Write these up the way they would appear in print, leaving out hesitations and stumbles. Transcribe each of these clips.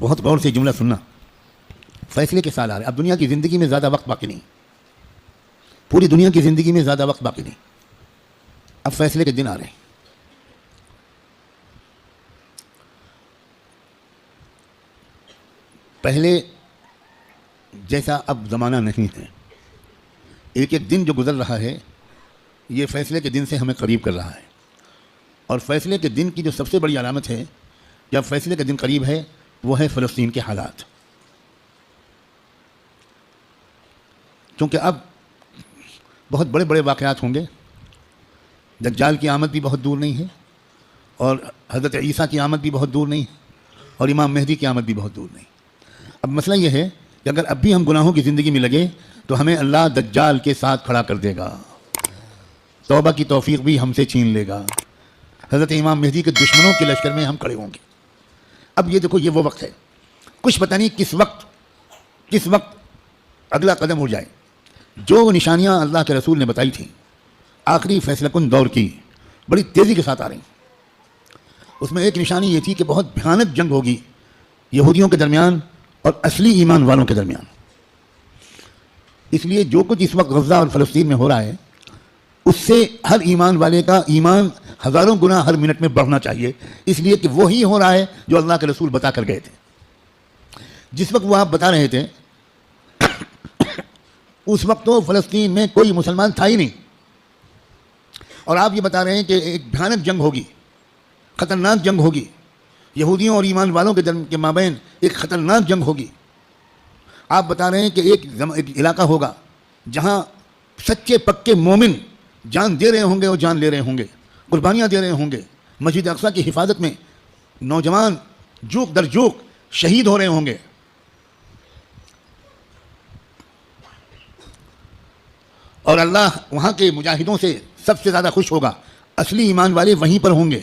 بہت غور سے جملہ سننا. فیصلے کے سال آ رہے. اب دنیا کی زندگی میں زیادہ وقت باقی نہیں, پوری دنیا کی زندگی میں زیادہ وقت باقی نہیں. اب فیصلے کے دن آ رہے ہیں. پہلے جیسا اب زمانہ نہیں ہے. ایک ایک دن جو گزر رہا ہے یہ فیصلے کے دن سے ہمیں قریب کر رہا ہے. اور فیصلے کے دن کی جو سب سے بڑی علامت ہے جب فیصلے کا دن قریب ہے وہ ہے فلسطین کے حالات. کیونکہ اب بہت بڑے بڑے واقعات ہوں گے. دجال کی آمد بھی بہت دور نہیں ہے, اور حضرت عیسیٰ کی آمد بھی بہت دور نہیں ہے, اور امام مہدی کی آمد بھی بہت دور نہیں. اب مسئلہ یہ ہے کہ اگر اب بھی ہم گناہوں کی زندگی میں لگے تو ہمیں اللہ دجال کے ساتھ کھڑا کر دے گا, توبہ کی توفیق بھی ہم سے چھین لے گا. حضرت امام مہدی کے دشمنوں کے لشکر میں ہم کھڑے ہوں گے. اب یہ دیکھو, یہ وہ وقت ہے, کچھ پتہ نہیں کس وقت اگلا قدم اٹھ جائے. جو نشانیاں اللہ کے رسول نے بتائی تھیں آخری فیصلہ کن دور کی, بڑی تیزی کے ساتھ آ رہی ہیں. اس میں ایک نشانی یہ تھی کہ بہت بھیانک جنگ ہوگی یہودیوں کے درمیان اور اصلی ایمان والوں کے درمیان. اس لیے جو کچھ اس وقت غزہ اور فلسطین میں ہو رہا ہے اس سے ہر ایمان والے کا ایمان ہزاروں گنا ہر منٹ میں بڑھنا چاہیے, اس لیے کہ وہی ہو رہا ہے جو اللہ کے رسول بتا کر گئے تھے. جس وقت وہ آپ بتا رہے تھے اس وقت تو فلسطین میں کوئی مسلمان تھا ہی نہیں, اور آپ یہ بتا رہے ہیں کہ ایک بھیانک جنگ ہوگی, خطرناک جنگ ہوگی, یہودیوں اور ایمان والوں کے مابین ایک خطرناک جنگ ہوگی. آپ بتا رہے ہیں کہ ایک علاقہ ہوگا جہاں سچے پکے مومن جان دے رہے ہوں گے اور جان لے رہے ہوں گے, قربانیاں دے رہے ہوں گے. مسجد اقصیٰ کی حفاظت میں نوجوان جوک در جوک شہید ہو رہے ہوں گے. اور اللہ وہاں کے مجاہدوں سے سب سے زیادہ خوش ہوگا. اصلی ایمان والے وہیں پر ہوں گے.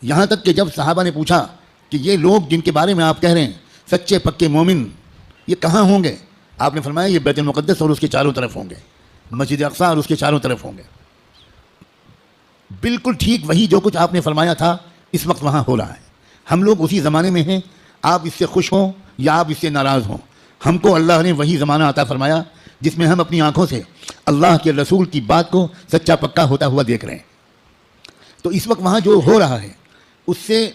یہاں تک کہ جب صحابہ نے پوچھا کہ یہ لوگ جن کے بارے میں آپ کہہ رہے ہیں سچے پکے مومن, یہ کہاں ہوں گے؟ آپ نے فرمایا یہ بیت المقدس اور اس کے چاروں طرف ہوں گے, مسجد اقصیٰ اور اس کے چاروں طرف ہوں گے. بالکل ٹھیک وہی جو کچھ آپ نے فرمایا تھا اس وقت وہاں ہو رہا ہے. ہم لوگ اسی زمانے میں ہیں, آپ اس سے خوش ہوں یا آپ اس سے ناراض ہوں. ہم کو اللہ نے وہی زمانہ عطا فرمایا جس میں ہم اپنی آنکھوں سے اللہ کے رسول کی بات کو سچا پکا ہوتا ہوا دیکھ رہے ہیں. تو اس وقت وہاں جو ہو رہا ہے اس سے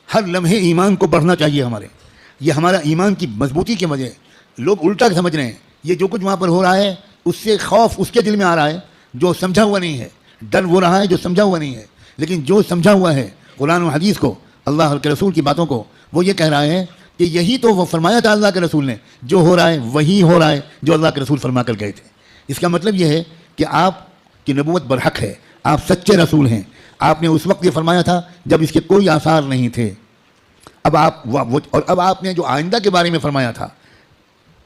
ہر لمحے ایمان کو بڑھنا چاہیے ہمارے. یہ ہمارا ایمان کی مضبوطی کی وجہ. لوگ الٹا سمجھ رہے ہیں یہ جو کچھ وہاں پر ہو رہا ہے اس سے خوف اس کے دل میں آ رہا ہے جو سمجھا ہوا نہیں ہے, ڈر وہ رہا ہے جو سمجھا ہوا نہیں ہے. لیکن جو سمجھا ہوا ہے قرآن و حدیث کو, اللہ کے رسول کی باتوں کو, وہ یہ کہہ رہا ہے کہ یہی تو وہ فرمایا تھا اللہ کے رسول نے, جو ہو رہا ہے وہی ہو رہا ہے جو اللہ کے رسول فرما کر گئے تھے. اس کا مطلب یہ ہے کہ آپ کی نبوت برحق ہے, آپ سچے رسول ہیں. آپ نے اس وقت یہ فرمایا تھا جب اس کے کوئی آثار نہیں تھے. اب آپ نے جو آئندہ کے بارے میں فرمایا تھا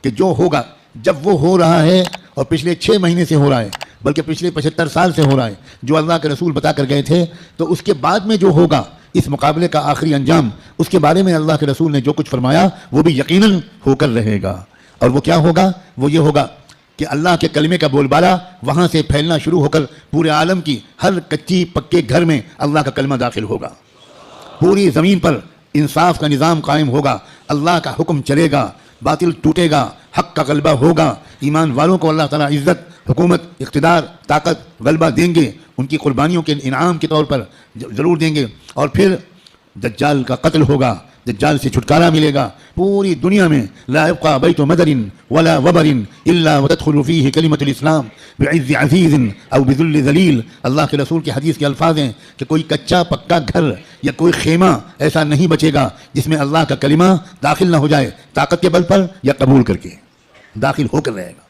کہ جو ہوگا, جب وہ ہو رہا ہے اور پچھلے 6 مہینے سے ہو رہا ہے, بلکہ پچھلے 75 سال سے ہو رہا ہے, جو اللہ کے رسول بتا کر گئے تھے, تو اس کے بعد میں جو ہوگا اس مقابلے کا آخری انجام, اس کے بارے میں اللہ کے رسول نے جو کچھ فرمایا وہ بھی یقیناً ہو کر رہے گا. اور وہ کیا ہوگا؟ وہ یہ ہوگا کہ اللہ کے کلمے کا بول بالا وہاں سے پھیلنا شروع ہو کر پورے عالم کی ہر کچی پکے گھر میں اللہ کا کلمہ داخل ہوگا. پوری زمین پر انصاف کا نظام قائم ہوگا, اللہ کا حکم چلے گا, باطل ٹوٹے گا, حق کا غلبہ ہوگا. ایمان والوں کو اللہ تعالیٰ عزت, حکومت, اقتدار, طاقت, غلبہ دیں گے, ان کی قربانیوں کے انعام کے طور پر ضرور دیں گے. اور پھر دجال کا قتل ہوگا, دجال سے چھٹکارا ملے گا. پوری دنیا میں لا يبقى بیت مدر ولا وبر الا وتدخل فيه کلمۃ الاسلام بعز عزیز او بذل ذلیل. اللہ کے رسول کی حدیث کے الفاظ ہیں کہ کوئی کچا پکا گھر یا کوئی خیمہ ایسا نہیں بچے گا جس میں اللہ کا کلمہ داخل نہ ہو جائے, طاقت کے بل پر یا قبول کر کے داخل ہو کر رہے گا.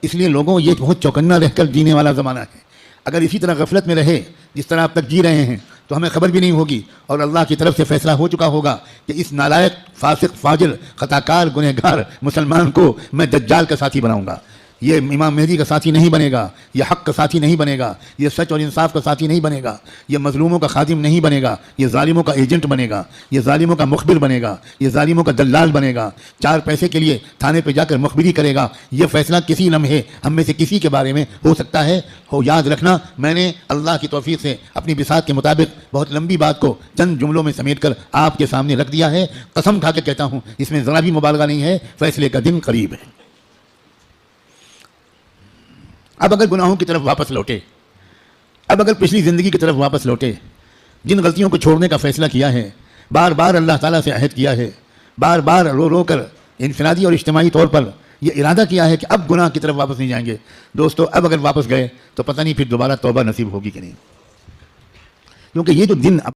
اس لیے لوگوں یہ بہت چوکنا رہ کر جینے والا زمانہ ہے. اگر اسی طرح غفلت میں رہے جس طرح آپ تک جی رہے ہیں تو ہمیں خبر بھی نہیں ہوگی, اور اللہ کی طرف سے فیصلہ ہو چکا ہوگا کہ اس نالائق, فاسق, فاجر, خطا کار, گنہگار مسلمان کو میں دجال کا ساتھی بناؤں گا. یہ امام مہدی کا ساتھی نہیں بنے گا، یہ حق کا ساتھی نہیں بنے گا، یہ سچ اور انصاف کا ساتھی نہیں بنے گا، یہ مظلوموں کا خادم نہیں بنے گا، یہ ظالموں کا ایجنٹ بنے گا، یہ ظالموں کا مخبر بنے گا، یہ ظالموں کا دلال بنے گا، 4 پیسے کے لیے تھانے پہ جا کر مخبری کرے گا۔ یہ فیصلہ کسی لمحے ہم میں سے کسی کے بارے میں ہو سکتا ہے۔ یاد رکھنا، میں نے اللہ کی توفیق سے اپنی بساط کے مطابق بہت لمبی بات کو چند جملوں میں سمیٹ کر آپ کے سامنے رکھ دیا ہے۔ قسم کھا کے کہتا ہوں، اس میں ذرا بھی مبالغہ نہیں ہے، فیصلے کا دن قریب ہے۔ اب اگر گناہوں کی طرف واپس لوٹے، اب اگر پچھلی زندگی کی طرف واپس لوٹے، جن غلطیوں کو چھوڑنے کا فیصلہ کیا ہے، بار بار اللہ تعالیٰ سے عہد کیا ہے، بار بار رو رو کر انفرادی اور اجتماعی طور پر یہ ارادہ کیا ہے کہ اب گناہ کی طرف واپس نہیں جائیں گے، دوستو اب اگر واپس گئے تو پتہ نہیں پھر دوبارہ توبہ نصیب ہوگی کہ نہیں، کیونکہ یہ جو دن